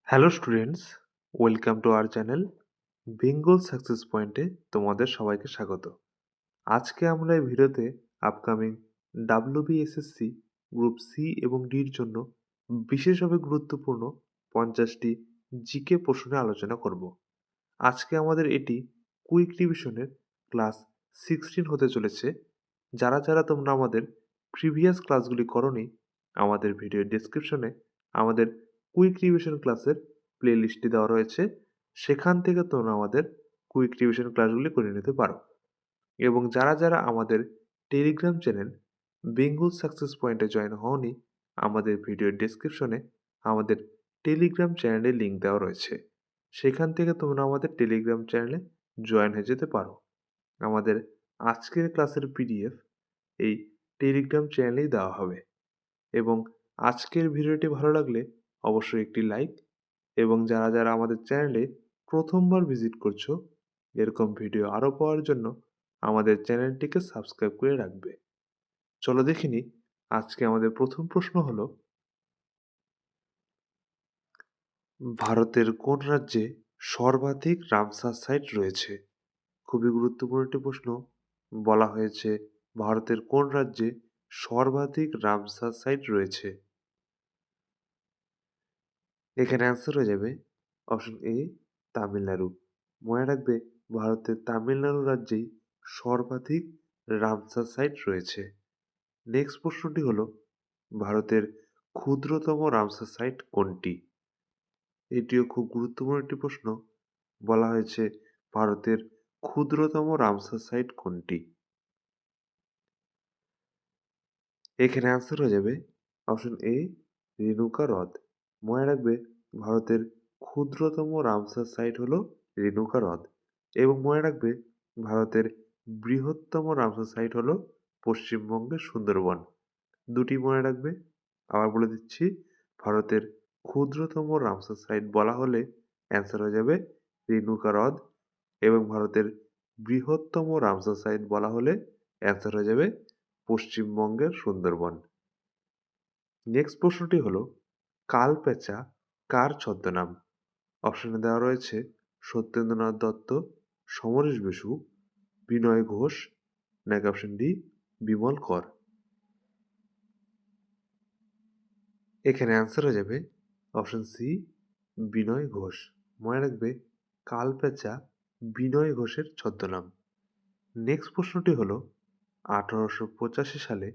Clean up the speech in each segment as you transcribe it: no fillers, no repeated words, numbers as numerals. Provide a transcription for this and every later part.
Hello students, welcome to our channel Bengal success পয়েন্টে তোমাদের সবাইকে স্বাগত। আজকে আমরা এই ভিডিওতে আপকামিং ডাব্লিউবিএসএসসি গ্রুপ সি এবং ডির জন্য বিশেষভাবে গুরুত্বপূর্ণ 50টি জিকে প্রশ্ন নিয়ে আলোচনা করব। আজকে আমাদের এটি কুইক রিভিশনের ক্লাস 16 হতে চলেছে। যারা যারা তোমরা আমাদের প্রিভিয়াস ক্লাসগুলি করনি, আমাদের ভিডিওর ডেসক্রিপশনে আমাদের কুইক রিভিশন ক্লাসের প্লেলিস্টটি দেওয়া রয়েছে। সেখান থেকে তোমরা আমাদের কুইক রিভিশন ক্লাসগুলি করে নিতে পারো। এবং যারা যারা আমাদের টেলিগ্রাম চ্যানেল বেঙ্গল সাকসেস পয়েন্টে জয়েন হওনি, আমাদের ভিডিওর ডেসক্রিপশনে আমাদের টেলিগ্রাম চ্যানেলের লিঙ্ক দেওয়া রয়েছে। সেখান থেকে তোমরা আমাদের টেলিগ্রাম চ্যানেলে জয়েন হয়ে যেতে পারো। আমাদের আজকের ক্লাসের পিডিএফ এই টেলিগ্রাম চ্যানেলেই দেওয়া হবে। এবং আজকের ভিডিওটি ভালো লাগলে অবশ্যই একটি লাইক, এবং যারা যারা আমাদের চ্যানেলে প্রথমবার ভিজিট করছো, এরকম ভিডিও আরও পাওয়ার জন্য আমাদের চ্যানেলটিকে সাবস্ক্রাইব করে রাখবে। চলো দেখিনি আজকে আমাদের প্রথম প্রশ্ন হলো, ভারতের কোন রাজ্যে সর্বাধিক রামসার সাইট রয়েছে? খুবই গুরুত্বপূর্ণ একটি প্রশ্ন। বলা হয়েছে ভারতের কোন রাজ্যে সর্বাধিক রামসার সাইট রয়েছে? এখানে অ্যান্সার হয়ে যাবে অপশন এ, তামিলনাড়ু। মনে রাখবে ভারতের তামিলনাড়ু রাজ্যেই সর্বাধিক রামসার সাইট রয়েছে। নেক্সট প্রশ্নটি হলো, ভারতের ক্ষুদ্রতম রামসার সাইট কোনটি? এটিও খুব গুরুত্বপূর্ণ একটি প্রশ্ন। বলা হয়েছে ভারতের ক্ষুদ্রতম রামসার সাইট কোনটি? এখানে অ্যান্সার হয়ে যাবে অপশন এ, রেণুকা হ্রদ। মনে রাখবে ভারতের ক্ষুদ্রতম রামসার সাইট হলো রেণুকা হ্রদ। এবং মনে রাখবে ভারতের বৃহত্তম রামসার সাইট হলো পশ্চিমবঙ্গের সুন্দরবন। দুটি মনে রাখবে। আবার বলে দিচ্ছি, ভারতের ক্ষুদ্রতম রামসার সাইট বলা হলে অ্যান্সার হয়ে যাবে রেণুকা হ্রদ, এবং ভারতের বৃহত্তম রামসার সাইট বলা হলে অ্যান্সার হয়ে যাবে পশ্চিমবঙ্গের সুন্দরবন। নেক্সট প্রশ্নটি হলো, কালপেঁচা কার ছদ্মনাম? অপশনে দেওয়া রয়েছে সত্যেন্দ্রনাথ দত্ত, সমরেশ বসু, বিনয় ঘোষ, নাকি অপশন ডি, বিমল কর। এখানে অ্যান্সার হয়ে যাবে অপশন সি, বিনয় ঘোষ। মনে রাখবে কালপেঁচা বিনয় ঘোষের ছদ্মনাম। নেক্সট প্রশ্নটি হলো, 1885 সালে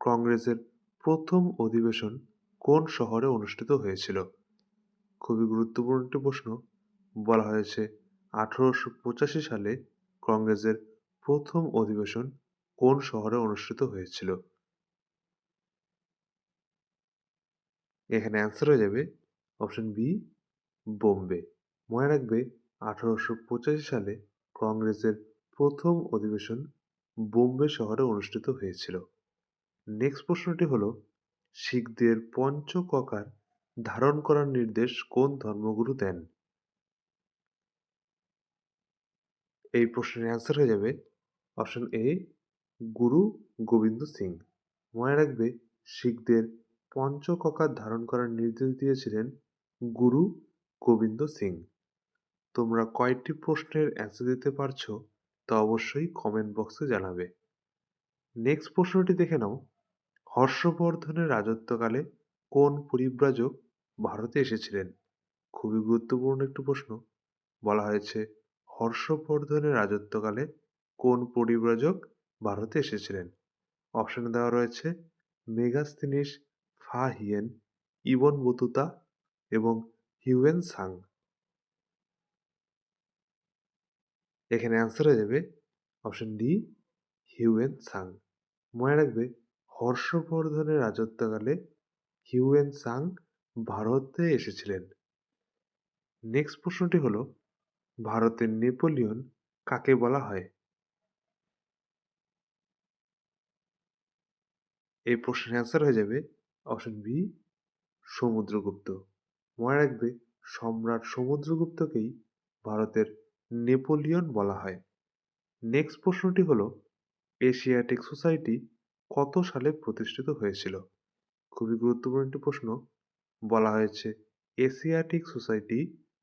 কংগ্রেসের প্রথম অধিবেশন কোন শহরে অনুষ্ঠিত হয়েছিল? খুবই গুরুত্বপূর্ণ একটি প্রশ্ন। বলা হয়েছে 1885 সালে কংগ্রেসের প্রথম অধিবেশন কোন শহরে অনুষ্ঠিত হয়েছিল? এখানে অ্যান্সার হয়ে যাবে অপশন বি, বোম্বে। মনে রাখবে 1885 সালে কংগ্রেসের প্রথম অধিবেশন বোম্বে শহরে অনুষ্ঠিত হয়েছিল। নেক্সট প্রশ্নটি হলো, শিখদের পঞ্চককার ধারণ করার নির্দেশ কোন ধর্মগুরু দেন? এই প্রশ্নের অ্যান্সার হয়ে যাবে অপশন এ, গুরু গোবিন্দ সিং। মনে রাখবে শিখদের পঞ্চককার ধারণ করার নির্দেশ দিয়েছিলেন গুরু গোবিন্দ সিং। তোমরা কয়েকটি প্রশ্নের অ্যান্সার দিতে পারছো তা অবশ্যই কমেন্ট বক্সে জানাবে। নেক্সট প্রশ্নটি দেখে নাও, হর্ষবর্ধনের রাজত্বকালে কোন পরিব্রাজক ভারতে এসেছিলেন? খুবই গুরুত্বপূর্ণ একটি প্রশ্ন। বলা হয়েছে হর্ষবর্ধনের রাজত্বকালে কোন পরিব্রাজক ভারতে এসেছিলেন? অপশনে দেওয়া রয়েছে মেগাস্তিনিস ফা হিয়েন, ইবন বতুতা এবং হিউয়েন সাং। এখানে অ্যান্সার হয়ে যাবে অপশন ডি, হিউয়েন সাং। মনে রাখবে হর্ষবর্ধনের রাজত্বকালে হিউয়েন সাং ভারতে এসেছিলেন। নেক্সট প্রশ্নটি হলো, ভারতের নেপোলিয়ন কাকে বলা হয়? এই প্রশ্নের অ্যান্সার হয়ে যাবে অপশন বি, সমুদ্রগুপ্ত। মনে রাখবে সম্রাট সমুদ্রগুপ্তকেই ভারতের নেপোলিয়ন বলা হয়। নেক্সট প্রশ্নটি হলো, এশিয়াটিক সোসাইটি কত সালে প্রতিষ্ঠিত হয়েছিল? খুবই গুরুত্বপূর্ণ একটি প্রশ্ন। বলা হয়েছে এশিয়াটিক সোসাইটি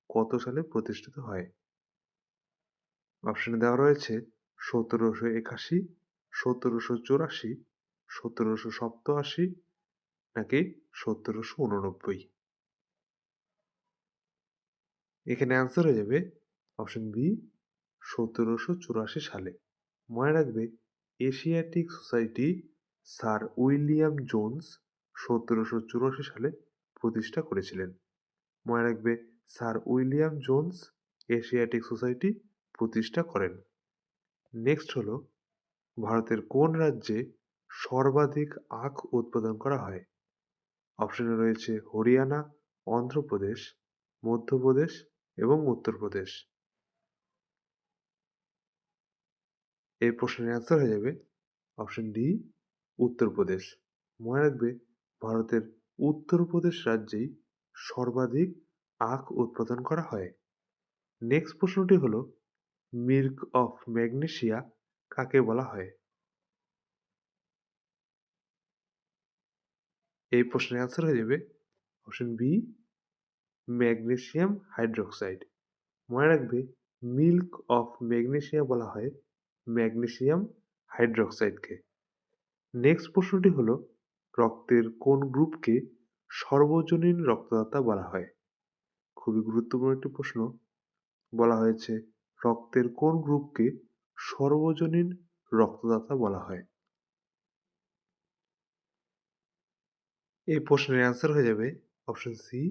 কত সালে প্রতিষ্ঠিত হয়? অপশনে দেওয়া রয়েছে 1781, 1784, 1787 নাকি 1789। এখানে অ্যান্সার হয়ে যাবে অপশন বি 1784 সালে। মনে রাখবে Asiatic society sir William Jones 1784 সালে প্রতিষ্ঠা করেছিলেন। মনে রাখবে sir William Jones Asiatic society প্রতিষ্ঠা করেন। নেক্সট হলো ভারতের কোন রাজ্যে সর্বাধিক আখ উৎপাদন করা হয়? অপশনে রয়েছে হরিয়ানা, অন্ধ্রপ্রদেশ, মধ্যপ্রদেশ এবং উত্তরপ্রদেশ। এই প্রশ্নের অ্যান্সার হয়ে যাবে অপশন ডি উত্তরপ্রদেশ। মনে রাখবে ভারতের উত্তরপ্রদেশ রাজ্যেই সর্বাধিক আখ উৎপাদন করা হয়। নেক্সট প্রশ্নটি হলো মিল্ক অফ ম্যাগনেসিয়া কাকে বলা হয়? এই প্রশ্নের অ্যান্সার হয়ে যাবে অপশন বি ম্যাগনেসিয়াম হাইড্রোক্সাইড। মনে রাখবে মিল্ক অফ ম্যাগনেসিয়া বলা হয় ম্যাগনেসিয়াম হাইড্রোক্সাইডকে। নেক্সট প্রশ্নটি হলো রক্তের কোন গ্রুপকে সর্বজনীন রক্তদাতা বলা হয়? খুবই গুরুত্বপূর্ণ একটি প্রশ্ন। বলা হয়েছে রক্তের কোন গ্রুপকে সর্বজনীন রক্তদাতা বলা হয়? এই প্রশ্নের অ্যান্সার হয়ে যাবে অপশন সি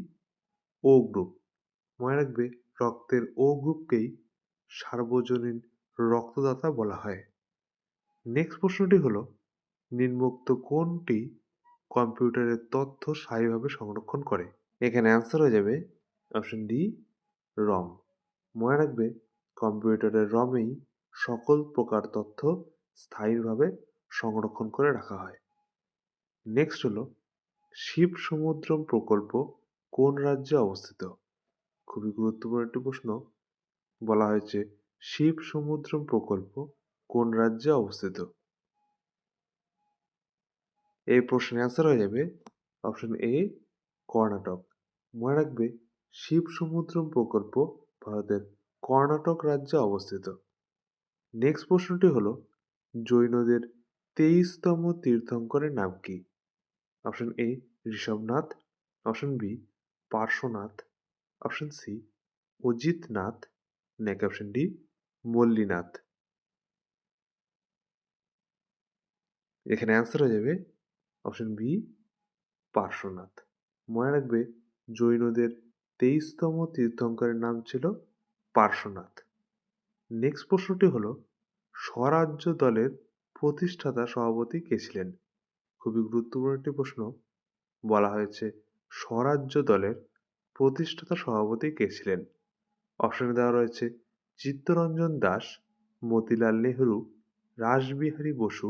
ও গ্রুপ। মনে রাখবে রক্তের ও গ্রুপকেই সার্বজনীন রক্তদাতা বলা হয়। নেক্সট প্রশ্নটি হলো নিম্নোক্ত কোনটি কম্পিউটারের তথ্য স্থায়ীভাবে সংরক্ষণ করে? এখানে অ্যান্সার হয়ে যাবে অপশন ডি রম। মনে রাখবে কম্পিউটারের রমেই সকল প্রকার তথ্য স্থায়ীভাবে সংরক্ষণ করে রাখা হয়। নেক্সট হলো শিব সমুদ্রম প্রকল্প কোন রাজ্যে অবস্থিত? খুবই গুরুত্বপূর্ণ একটি প্রশ্ন। বলা হয়েছে শিব সমুদ্রম প্রকল্প কোন রাজ্যে অবস্থিত? এই প্রশ্নের অ্যান্সার হয়ে যাবে অপশন এ কর্ণাটক। মনে রাখবে শিব সমুদ্রম প্রকল্প ভারতের কর্ণাটক রাজ্যে অবস্থিত। নেক্সট প্রশ্নটি হলো জৈনদের 23তম তীর্থঙ্করের নাম কি? Option A Rishabhanath, option B Parshvanath, option C Ajitnath নাকি অপশন ডি মল্লিনাথ। এখানে অ্যান্সার হয়ে যাবে অপশন বি পার্শ্বনাথ। মনে রাখবে জৈনদের 23তম তীর্থঙ্করের নাম ছিল পার্শ্বনাথ। নেক্সট প্রশ্নটি হলো স্বরাজ্য দলের প্রতিষ্ঠাতা সভাপতি কে ছিলেন? খুবই গুরুত্বপূর্ণ একটি প্রশ্ন। বলা হয়েছে স্বরাজ্য দলের প্রতিষ্ঠাতা সভাপতি কে ছিলেন? অপশনে দেওয়া রয়েছে চিত্তরঞ্জন দাস, মতিলাল নেহরু, রাসবিহারী বসু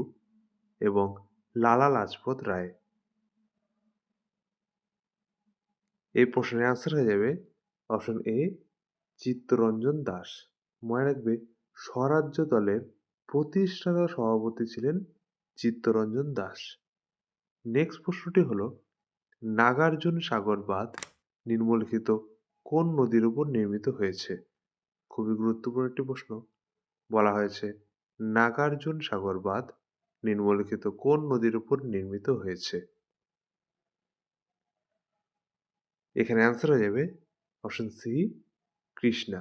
এবং লালা লাজপত রায়। এই প্রশ্নের অ্যান্সার হয়ে যাবে অপশন এ চিত্তরঞ্জন দাস। মনে রাখবে স্বরাজ্য দলের প্রতিষ্ঠাতা সভাপতি ছিলেন চিত্তরঞ্জন দাস। নেক্সট প্রশ্নটি হলো নাগার্জুন সাগর বাঁধ নিম্নলিখিত কোন নদীর উপর নির্মিত হয়েছে? খুবই গুরুত্বপূর্ণ একটি প্রশ্ন। বলা হয়েছে নাগার্জুন সাগর বাঁধ নিম্নলিখিত কোন নদীর উপর নির্মিত হয়েছে? এখানে অ্যান্সার হয়ে যাবে অপশন সি কৃষ্ণা।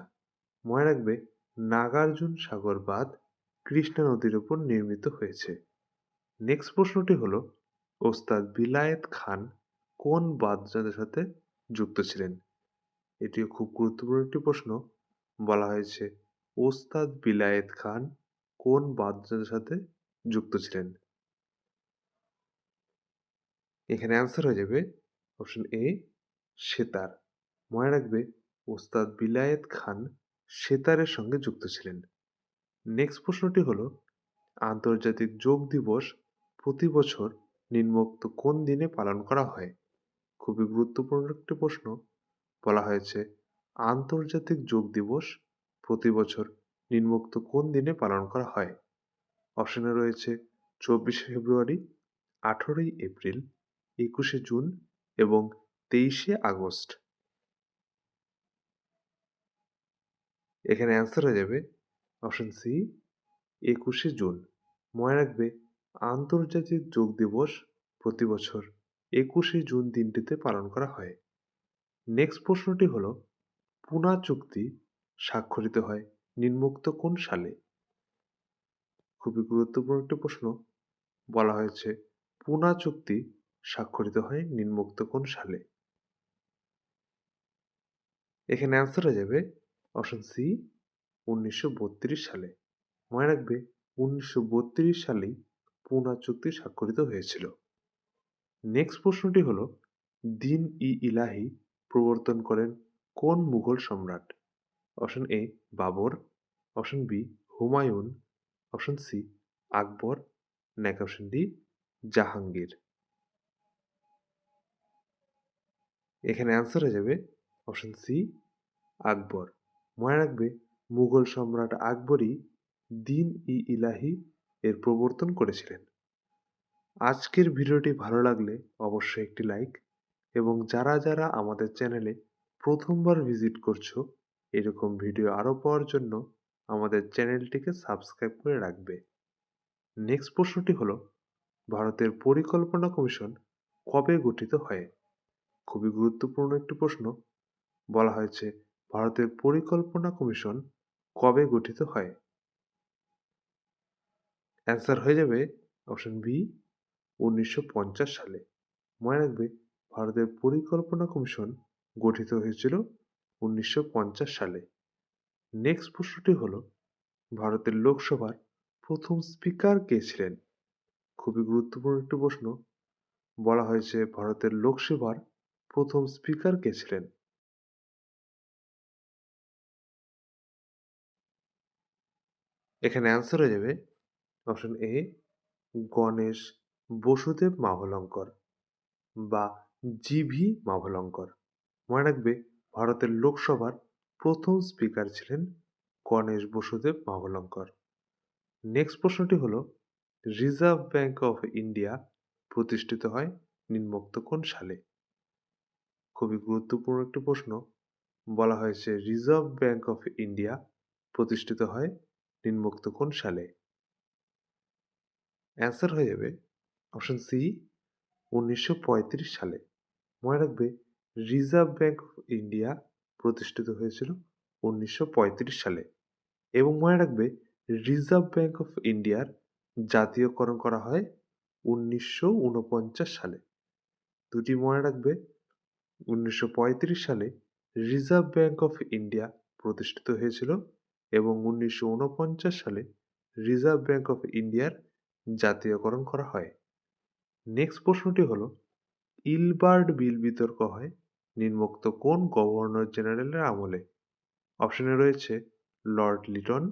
মনে রাখবে নাগার্জুন সাগর বাঁধ কৃষ্ণা নদীর উপর নির্মিত হয়েছে। নেক্সট প্রশ্নটি হলো ওস্তাদ বিলায়েত খান কোন বাদ্যযন্ত্রের সাথে যুক্ত ছিলেন? এটিও খুব গুরুত্বপূর্ণ একটি প্রশ্ন। বলা হয়েছে ওস্তাদ বিলায়েত খান কোন বাদ্যযন্ত্রের সাথে যুক্ত ছিলেন? এখানে অ্যান্সার হয়ে যাবে অপশন এ সেতার। মনে রাখবে ওস্তাদ বিলায়েত খান সেতারের সঙ্গে যুক্ত ছিলেন। নেক্সট প্রশ্নটি হলো আন্তর্জাতিক যোগ দিবস প্রতি বছর নিম্নোক্ত কোন দিনে পালন করা হয়? খুবই গুরুত্বপূর্ণ একটি প্রশ্ন। বলা হয়েছে আন্তর্জাতিক যোগ দিবস প্রতি বছর নিম্নোক্ত কোন দিনে পালন করা হয়? অপশনে রয়েছে 24শে ফেব্রুয়ারি, 18ই এপ্রিল, 21শে জুন এবং 23শে আগস্ট। এখানে অ্যান্সার হয়ে যাবে অপশন সি 21শে জুন। মনে রাখবে আন্তর্জাতিক যোগ দিবস প্রতি বছর 21শে জুন দিনটিতে পালন করা হয়। নেক্সট প্রশ্নটি হলো পুনা চুক্তি স্বাক্ষরিত হয় নিম্নোক্ত কোন সালে? খুবই গুরুত্বপূর্ণ একটি প্রশ্ন। বলা হয়েছে পুনা চুক্তি স্বাক্ষরিত হয় নিম্নোক্ত কোন সালে? এখানে অ্যান্সার হয়ে যাবে অপশন সি 1932 সালে। মনে রাখবে 1932 সালেই পুনা চুক্তি স্বাক্ষরিত হয়েছিল। নেক্সট প্রশ্নটি হলো দিন ই ইলাহি প্রবর্তন করেন কোন মুঘল সম্রাট? Option A Babur, option B Humayun, option C Akbar, নাকি অপশন ডি জাহাঙ্গীর। এখানে অ্যান্সার হয়ে যাবে অপশন সি আকবর। মনে রাখবে মুঘল সম্রাট আকবরই দিন ই ইলাহি এর প্রবর্তন করেছিলেন। আজকের ভিডিওটি ভালো লাগলে অবশ্যই একটি লাইক, এবং যারা যারা আমাদের চ্যানেলে প্রথমবার ভিজিট করছো এরকম ভিডিও আরও পাওয়ার জন্য আমাদের চ্যানেলটিকে সাবস্ক্রাইব করে রাখবে। নেক্সট প্রশ্নটি হলো ভারতের পরিকল্পনা কমিশন কবে গঠিত হয়? খুবই গুরুত্বপূর্ণ একটি প্রশ্ন। বলা হয়েছে ভারতের পরিকল্পনা কমিশন কবে গঠিত হয়? অ্যান্সার হয়ে যাবে অপশন বি 1950 সালে। মনে রাখবে ভারতের পরিকল্পনা কমিশন গঠিত হয়েছিল 1950 সালে। নেক্সট প্রশ্নটি হলো ভারতের লোকসভার প্রথম স্পিকার কে ছিলেন? খুবই গুরুত্বপূর্ণ একটি প্রশ্ন। বলা হয়েছে ভারতের লোকসভার প্রথম স্পিকার কে ছিলেন? এখানে অ্যান্সার হয়ে যাবে অপশন এ গণেশ বসুদেব মাভলঙ্কর বা জিভি মাভলঙ্কর। মনে রাখবে ভারতের লোকসভার প্রথম স্পিকার ছিলেন গণেশ বসুদেব মাভলঙ্কর। নেক্সট প্রশ্নটি হলো রিজার্ভ ব্যাংক অফ ইন্ডিয়া প্রতিষ্ঠিত হয় নিম্নোক্ত কোন সালে? খুবই গুরুত্বপূর্ণ একটি প্রশ্ন। বলা হয়েছে রিজার্ভ ব্যাংক অফ ইন্ডিয়া প্রতিষ্ঠিত হয় নিম্নোক্ত কোন সালে? অ্যান্সার হয়ে যাবে অপশন সি 1935 সালে। মনে রাখবে রিজার্ভ ব্যাংক অফ ইন্ডিয়া প্রতিষ্ঠিত হয়েছিল 1935 সালে, এবং মনে রাখবে রিজার্ভ ব্যাংক অফ ইন্ডিয়ার জাতীয়করণ করা হয় 1949 সালে। দুটি মনে রাখবে 1935 সালে রিজার্ভ ব্যাংক অফ ইন্ডিয়া প্রতিষ্ঠিত হয়েছিল এবং 1949 সালে রিজার্ভ ব্যাংক অফ ইন্ডিয়ার জাতীয়করণ করা হয়। নেক্সট প্রশ্নটি হলো ইলবার্ট বিল বিতর্ক হয় নিম্নোক্ত কোন গভর্নর জেনারেলের আমলে? অপশনে রয়েছে Lord Liton,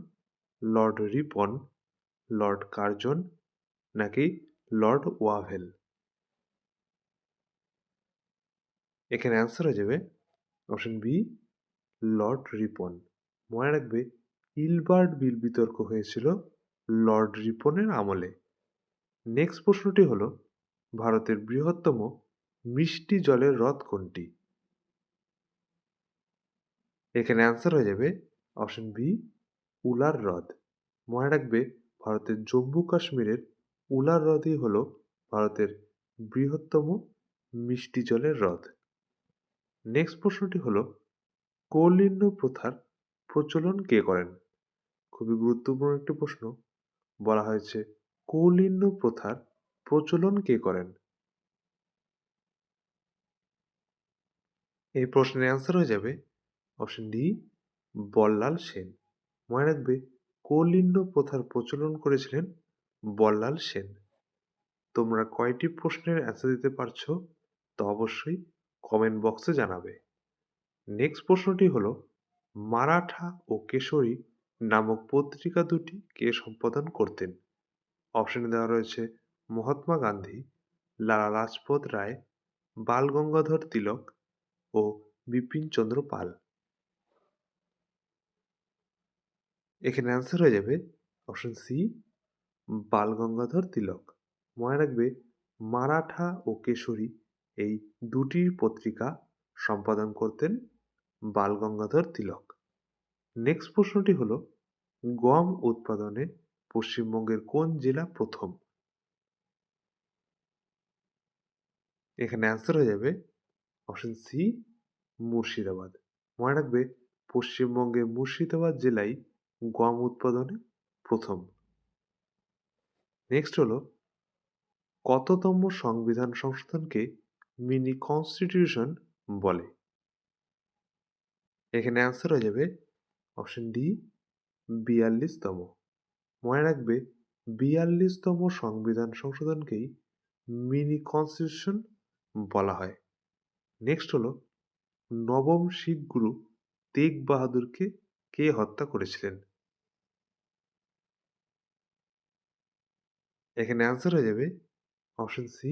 Lord Ripon, Lord Curzon, নাকি লর্ড ওয়াভেল। এখানে অ্যান্সার হয়ে যাবে অপশন বি লর্ড রিপন। মনে রাখবে ইলবার্ট বিল বিতর্ক হয়েছিল লর্ড রিপনের আমলে। নেক্সট প্রশ্নটি হলো ভারতের বৃহত্তম মিষ্টি জলের হ্রদ কোনটি? এখানে অ্যান্সার হয়ে যাবে অপশন বি উলার হ্রদ। মনে রাখবে ভারতের জম্মু কাশ্মীরের উলার হ্রদই হল ভারতের বৃহত্তম মিষ্টি জলের হ্রদ। নেক্সট প্রশ্নটি হলো কৌলিন্য প্রথার প্রচলন কে করেন? খুবই গুরুত্বপূর্ণ একটি প্রশ্ন। বলা হয়েছে কৌলিন্য প্রথার প্রচলন কে করেন? এই প্রশ্নের অ্যান্সার হয়ে যাবে অপশন ডি বল্লাল সেন। মনে রাখবে কৌলিন্য প্রথার প্রচলন করেছিলেন বল্লাল সেন। তোমরা কয়টি প্রশ্নের অ্যান্সার দিতে পারছো তা অবশ্যই কমেন্ট বক্সে জানাবে। নেক্সট প্রশ্নটি হলো মারাঠা ও কেশরী নামক পত্রিকা দুটি কে সম্পাদন করতেন? অপশনে দেওয়া রয়েছে মহাত্মা গান্ধী, লালা লাজপত রায়, বাল গঙ্গাধর তিলক ও বিপিন চন্দ্র পাল। এখানে অ্যান্সার হয়ে যাবে অপশন সি বাল গঙ্গাধর তিলক। মনে রাখবে মারাঠা ও কেশরী এই দুটি পত্রিকা সম্পাদন করতেন বাল গঙ্গাধর তিলক। নেক্সট প্রশ্নটি হলো গম উৎপাদনে পশ্চিমবঙ্গের কোন জেলা প্রথম? এখানে অ্যান্সার হয়ে যাবে অপশন সি মুর্শিদাবাদ। মনে রাখবে পশ্চিমবঙ্গের মুর্শিদাবাদ জেলায় গম উৎপাদনে প্রথম। নেক্সট হলো কততম সংবিধান সংশোধনকে মিনি কনস্টিটিউশন বলে? এখানে অ্যান্সার হয়ে যাবে অপশন ডি ৪২তম। মনে রাখবে ৪২তম সংবিধান সংশোধনকেই মিনি কনস্টিটিউশন বলা হয়। নেক্সট হলো নবম শিখ গুরু তেগ বাহাদুরকে কে হত্যা করেছিলেন? এখানে অ্যান্সার হয়ে যাবে অপশন সি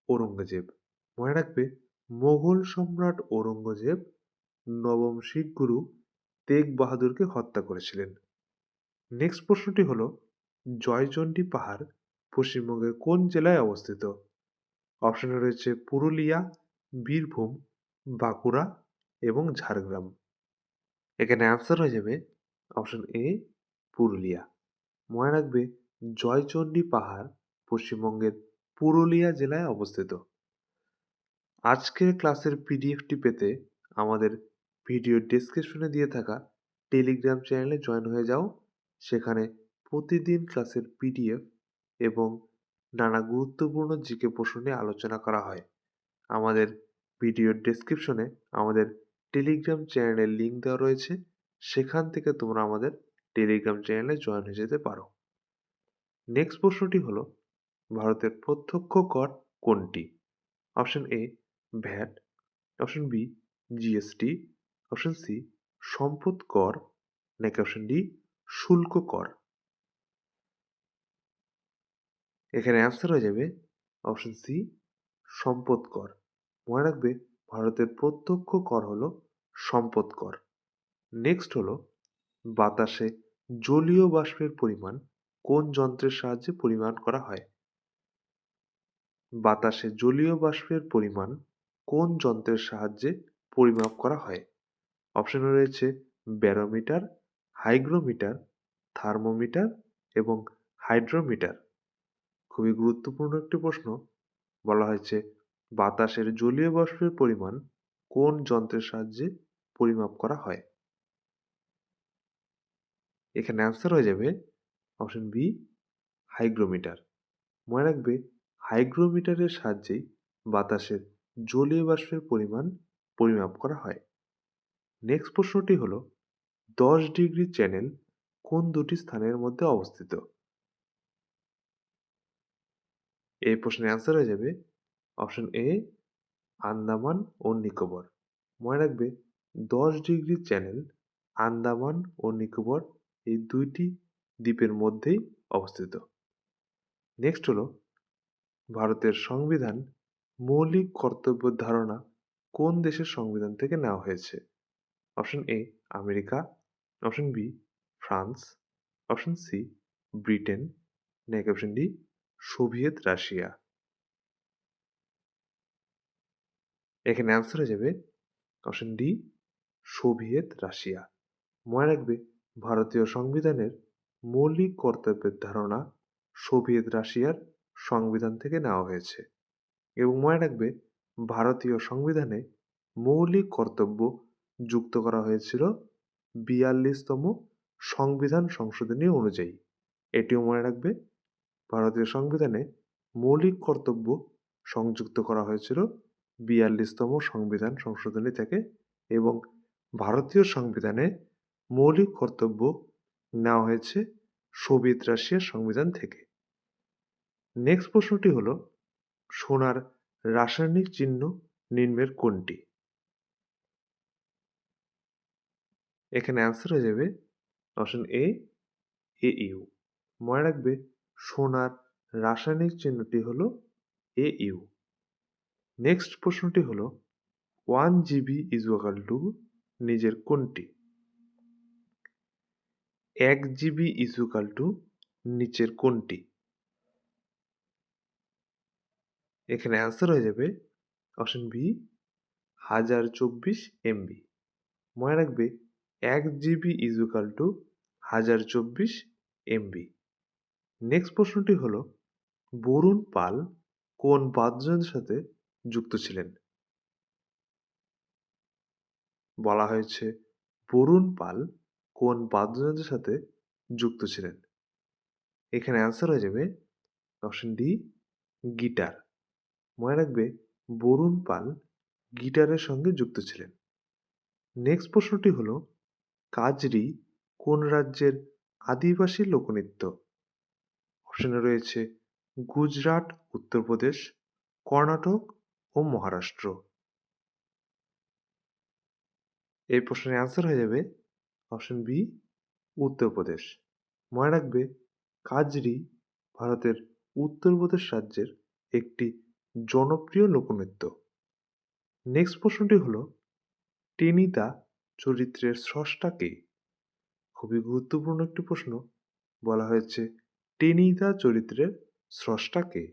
ঔরঙ্গজেব। মনে রাখবে মোগল সম্রাট ঔরঙ্গজেব নবম শিখ গুরু তেগ বাহাদুরকে হত্যা করেছিলেন। নেক্সট প্রশ্নটি হলো জয়চণ্ডী পাহাড় পশ্চিমবঙ্গের কোন জেলায় অবস্থিত? অপশনে রয়েছে পুরুলিয়া, বীরভূম, বাঁকুড়া এবং ঝাড়গ্রাম। এখানে অ্যান্সার হয়ে যাবে অপশন এ পুরুলিয়া। মনে রাখবে জয়চণ্ডী পাহাড় পশ্চিমবঙ্গের পুরুলিয়া জেলায় অবস্থিত। আজকের ক্লাসের পিডিএফটি পেতে আমাদের ভিডিও ডেসক্রিপশনে দিয়ে থাকা টেলিগ্রাম চ্যানেলে জয়েন হয়ে যাও। সেখানে প্রতিদিন ক্লাসের পিডিএফ এবং নানা গুরুত্বপূর্ণ জিকে প্রশ্ন নিয়ে আলোচনা করা হয়। আমাদের ভিডিও ডেসক্রিপশনে আমাদের টেলিগ্রাম চ্যানেলের লিঙ্ক দেওয়া রয়েছে, সেখান থেকে তোমরা আমাদের টেলিগ্রাম চ্যানেলে জয়েন হয়ে যেতে পারো। নেক্সট প্রশ্নটি হলো ভারতের প্রত্যক্ষ কর কোনটি? Option A VAT, option B GST, option C সম্পদ কর, নাকি অপশন ডি শুল্ক কর। এখানে অ্যান্সার হয়ে যাবে অপশন সি সম্পদ কর। মনে রাখবে ভারতের প্রত্যক্ষ কর হলো সম্পদ কর। নেক্সট হলো বাতাসে জলীয় বাষ্পের পরিমাণ কোন যন্ত্রের সাহায্যে পরিমাপ করা হয়? বাতাসে জলীয় বাষ্পের পরিমাণ কোন যন্ত্রের সাহায্যে পরিমাপ করা হয়? অপশনে রয়েছে ব্যারোমিটার, হাইগ্রোমিটার, থার্মোমিটার এবং হাইড্রোমিটার। খুবই গুরুত্বপূর্ণ একটি প্রশ্ন। বলা হয়েছে বাতাসের জলীয় বাষ্পের পরিমাণ কোন যন্ত্রের সাহায্যে পরিমাপ করা হয়? এখানে অ্যান্সার হয়ে যাবে অপশন বি হাইগ্রোমিটার। মনে রাখবে হাইগ্রোমিটারের সাহায্যেই বাতাসের জলীয় বাষ্পের পরিমাণ পরিমাপ করা হয়। নেক্সট প্রশ্নটি হলো 10 ডিগ্রি চ্যানেল কোন দুটি স্থানের মধ্যে অবস্থিত? এই প্রশ্নের অ্যান্সার হয়ে যাবে অপশন এ আন্দামান ও নিকোবর। মনে রাখবে 10 ডিগ্রি চ্যানেল আন্দামান ও নিকোবর এই দুইটি দ্বীপের মধ্যেই অবস্থিত। নেক্সট হলো ভারতের সংবিধান মৌলিক কর্তব্যের ধারণা কোন দেশের সংবিধান থেকে নেওয়া হয়েছে? Option A America, option B France, option C Britain, নাকি অপশন ডি সোভিয়েত রাশিয়া। এখানে অ্যান্সার হয়ে যাবে অপশন ডি সোভিয়েত রাশিয়া। মনে রাখবে ভারতীয় সংবিধানের মৌলিক কর্তব্যের ধারণা সোভিয়েত রাশিয়ার সংবিধান থেকে নেওয়া হয়েছে। এবং মনে রাখবে ভারতীয় সংবিধানে মৌলিক কর্তব্য যুক্ত করা হয়েছিল ৪২তম সংবিধান সংশোধনী অনুযায়ী। এটিও মনে রাখবে ভারতীয় সংবিধানে মৌলিক কর্তব্য সংযুক্ত করা হয়েছিল ৪২তম সংবিধান সংশোধনী থেকে এবং ভারতীয় সংবিধানে মৌলিক কর্তব্য নেওয়া হয়েছে সোভিয়েত রাশিয়ার সংবিধান থেকে। নেক্সট প্রশ্নটি হলো সোনার রাসায়নিক চিহ্ন নিম্নের কোনটি? এখানে অ্যান্সার হয়ে যাবে অপশন এ AU। মনে রাখবে সোনার রাসায়নিক চিহ্নটি হলো AU। নেক্সট প্রশ্নটি হলো 1 GB ইজ ইকুয়াল টু নিজের কোনটি? 1 GB ইজ ইকুয়াল টু নিচের কোনটি? এখানে অ্যান্সার হয়ে যাবে অপশন বি 1024 MB। মনে রাখবে 1 GB is equal to 1024 MB। Next প্রশ্নটি হলো বরুণ পাল কোন বাদ্যযন্ত্রের সাথে যুক্ত ছিলেন? বলা হয়েছে বরুণ পাল কোন বাদ্যযন্ত্রের সাথে যুক্ত ছিলেন? এখানে অ্যান্সার হয়ে যাবে অপশন ডি, গিটার। মনে রাখবে বরুণ পাল গিটারের সঙ্গে যুক্ত ছিলেন। নেক্সট প্রশ্নটি হলো কাজরি কোন রাজ্যের আদিবাসী লোকনৃত্য? অপশনে রয়েছে গুজরাট, উত্তরপ্রদেশ, কর্ণাটক ও মহারাষ্ট্র। এই প্রশ্নের অ্যান্সার হয়ে যাবে অপশন বি, উত্তরপ্রদেশ। মনে রাখবে কাজরি ভারতের উত্তরপ্রদেশ রাজ্যের একটি জনপ্রিয় লোকনৃত্য। নেক্সট প্রশ্নটি হলো টেনিদা চরিত্রের স্রষ্টা কে? খুবই গুরুত্বপূর্ণ একটি প্রশ্ন। বলা হয়েছে টেনিদা চরিত্রের স্রষ্টা কে?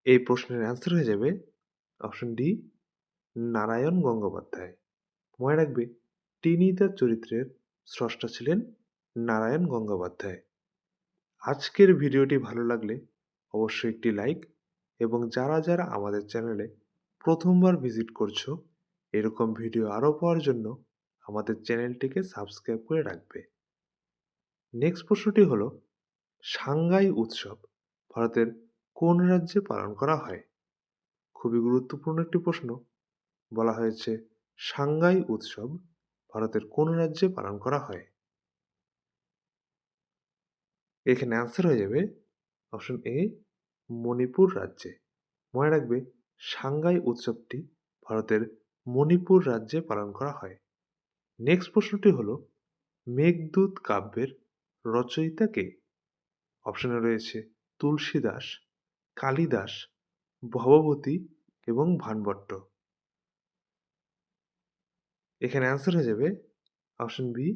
এই প্রশ্নের অ্যান্সার হয়ে যাবে অপশন ডি, নারায়ণ গঙ্গোপাধ্যায়। মনে রাখবে টেনিদা চরিত্রের স্রষ্টা ছিলেন নারায়ণ গঙ্গোপাধ্যায়। আজকের ভিডিওটি ভালো লাগলে অবশ্যই একটি লাইক, এবং যারা যারা আমাদের চ্যানেলে প্রথমবার ভিজিট করছো এরকম ভিডিও আরও পাওয়ার জন্য আমাদের চ্যানেলটিকে সাবস্ক্রাইব করে রাখবে। নেক্সট প্রশ্নটি হলো সাংগাই উৎসব ভারতের কোন রাজ্যে পালন করা হয়? খুবই গুরুত্বপূর্ণ একটি প্রশ্ন। বলা হয়েছে সাংগাই উৎসব ভারতের কোন রাজ্যে পালন করা হয়? এখানে অ্যান্সার হয়ে যাবে অপশন এ, মণিপুর রাজ্যে। মনে রাখবে সাংগাই উৎসবটি ভারতের মণিপুর রাজ্যে পালন করা হয়। নেক্সট প্রশ্নটি হলো মেঘদূত কাব্যের রচয়িতা কে? অপশনে রয়েছে তুলসীদাস, কালিদাস, ভবভূতি এবং ভানভট্ট। এখানে অ্যান্সার হয়ে যাবে অপশন বি,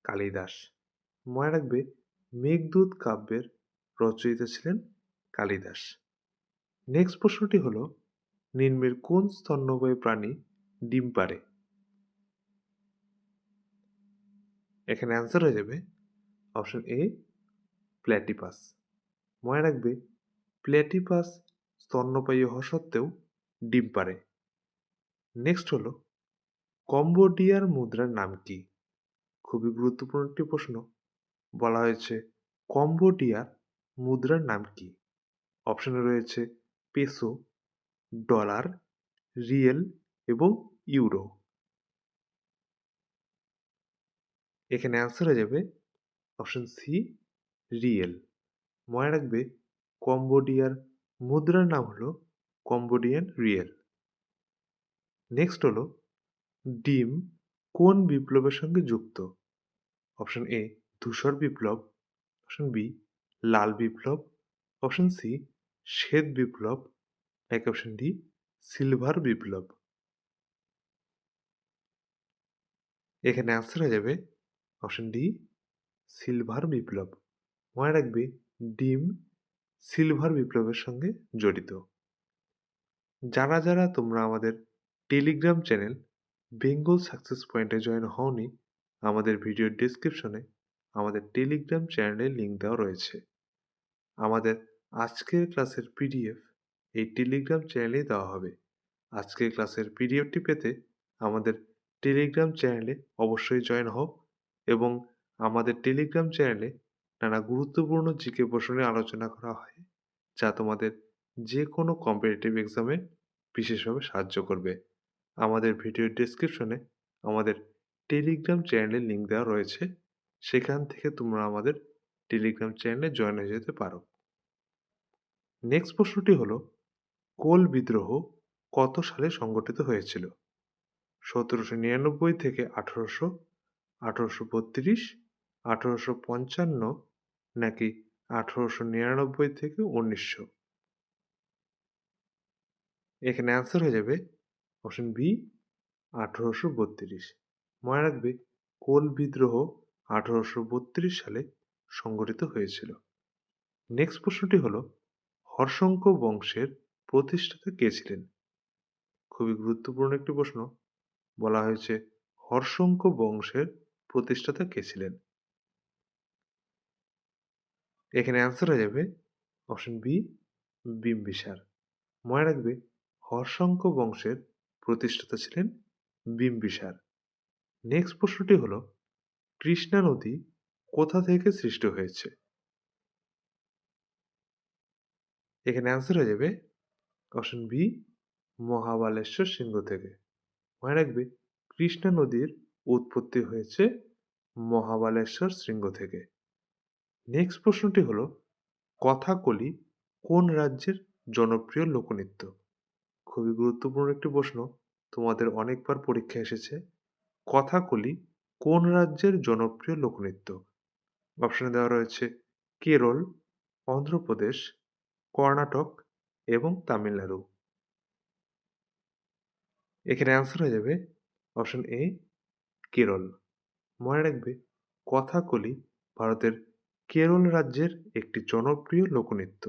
কালিদাস। মনে রাখবে মেঘদূত কাব্যের রচয়িতা ছিলেন কালিদাস। নেক্সট প্রশ্নটি হলো নিম্নের কোন স্তন্যপায়ী প্রাণী ডিম পাড়ে? এখানে অ্যান্সার হয়ে যাবে অপশন এ, প্ল্যাটিপাস। মনে রাখবে প্ল্যাটিপাস স্তন্যপায়ী হওয়া সত্ত্বেও ডিম পাড়ে। নেক্সট হলো কম্বোডিয়ার মুদ্রার নাম কি? খুবই গুরুত্বপূর্ণ একটি প্রশ্ন। বলা হয়েছে কম্বোডিয়ার মুদ্রার নাম কি? অপশনে রয়েছে পেসো, ডলার, রিয়েল এবং ইউরো। এখানে অ্যান্সার হয়ে যাবে অপশন সি, রিয়েল। মনে রাখবে কম্বোডিয়ার মুদ্রার নাম হলো কম্বোডিয়ান রিয়েল। নেক্সট হলো ডিম কোন বিপ্লবের সঙ্গে যুক্ত? অপশন এ, ধূসর বিপ্লব। অপশন বি, লাল বিপ্লব। অপশন সি, শ্বেত বিপ্লব। নাকি অপশন ডি, সিলভার বিপ্লব। এখানে অ্যান্সার হয়ে যাবে অপশন ডি, সিলভার বিপ্লব। মনে রাখবে ডিম সিলভার বিপ্লবের সঙ্গে জড়িত। যারা যারা তোমরা আমাদের টেলিগ্রাম চ্যানেল বেঙ্গল সাকসেস পয়েন্টে জয়েন হওনি, আমাদের ভিডিওর ডেসক্রিপশনে আমাদের টেলিগ্রাম চ্যানেলের লিঙ্ক দেওয়া রয়েছে। আমাদের আজকের ক্লাসের পিডিএফ এই টেলিগ্রাম চ্যানেলেই দেওয়া হবে। আজকের ক্লাসের পিডিএফটি পেতে আমাদের টেলিগ্রাম চ্যানেলে অবশ্যই জয়েন হও, এবং আমাদের টেলিগ্রাম চ্যানেলে নানা গুরুত্বপূর্ণ জিকে প্রশ্ন নিয়ে আলোচনা করা হয়, যা তোমাদের যে কোনো কম্পিটিটিভ এক্সামে বিশেষভাবে সাহায্য করবে। আমাদের ভিডিওর ডেসক্রিপশনে আমাদের টেলিগ্রাম চ্যানেলের লিঙ্ক দেওয়া রয়েছে, সেখান থেকে তোমরা আমাদের টেলিগ্রাম চ্যানেলে জয়েন হয়ে যেতে পারো। নেক্সট প্রশ্নটি হলো কোল বিদ্রোহ কত সালে সংগঠিত হয়েছিল? 1799 থেকে 1800, 1832, 1855 নাকি 1899 থেকে 1900? এখানে অ্যান্সার হয়ে যাবে অপশন বি, 1832। মনে রাখবে কোল বিদ্রোহ 1832 সালে সংগঠিত হয়েছিল। নেক্সট প্রশ্নটি হলো হর্ষঙ্ক বংশের প্রতিষ্ঠাতা কে ছিলেন? খুবই গুরুত্বপূর্ণ একটি প্রশ্ন। বলা হয়েছে হর্ষঙ্ক বংশের প্রতিষ্ঠাতা কে ছিলেন? এখানে অ্যান্সার হয়ে যাবে অপশন বি, বিম্বিসার। মনে রাখবে হর্ষঙ্ক বংশের প্রতিষ্ঠাতা ছিলেন বিম্বিসার। নেক্সট প্রশ্নটি হলো কৃষ্ণা নদী কোথা থেকে সৃষ্টি হয়েছে? এখানে অ্যান্সার হয়ে যাবে অপশন বি, মহাবালেশ্বর শৃঙ্গ থেকে। মনে রাখবে কৃষ্ণা নদীর উৎপত্তি হয়েছে মহাবালেশ্বর শৃঙ্গ থেকে। নেক্সট প্রশ্নটি হলো কথাকলি কোন রাজ্যের জনপ্রিয় লোকনৃত্য? খুবই গুরুত্বপূর্ণ একটি প্রশ্ন, তোমাদের অনেকবার পরীক্ষা এসেছে। কথাকলি কোন রাজ্যের জনপ্রিয় লোকনৃত্য? অপশনে দেওয়া রয়েছে কেরল, অন্ধ্রপ্রদেশ, কর্ণাটক এবং তামিলনাড়ু। এখানে অ্যান্সার হয়ে যাবে অপশন এ, কেরল। মনে রাখবে কথাকলি ভারতের কেরল রাজ্যের একটি জনপ্রিয় লোকনৃত্য।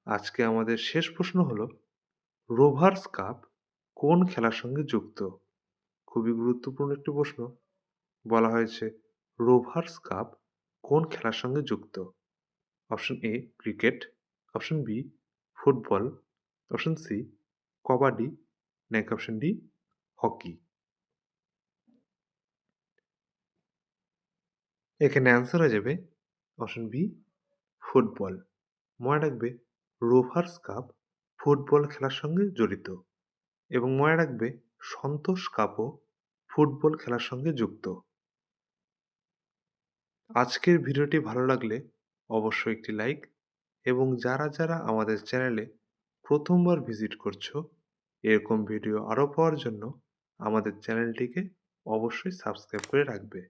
আজকে আমাদের শেষ প্রশ্ন হলো রোভার্স কাপ কোন খেলার সঙ্গে যুক্ত? খুবই গুরুত্বপূর্ণ একটি প্রশ্ন। বলা হয়েছে রোভার্স কাপ কোন খেলার সঙ্গে যুক্ত? Option A cricket, option B football, option C kabaddi, নাকি অপশন ডি হকি। এখানে অ্যান্সার হয়ে যাবে অপশন বি ফুটবল। মনে রাখবে রোভার্স কাপ ফুটবল খেলার সঙ্গে জড়িত এবং মনে রাখবে সন্তোষ কাপও ফুটবল খেলার সঙ্গে যুক্ত। আজকের ভিডিওটি ভালো লাগলে অবশ্যই একটি লাইক এবং যারা যারা আমাদের চ্যানেলে প্রথমবার ভিজিট করছো এরকম ভিডিও আরও পাওয়ার জন্য আমাদের চ্যানেলটিকে অবশ্যই সাবস্ক্রাইব করে রাখবে।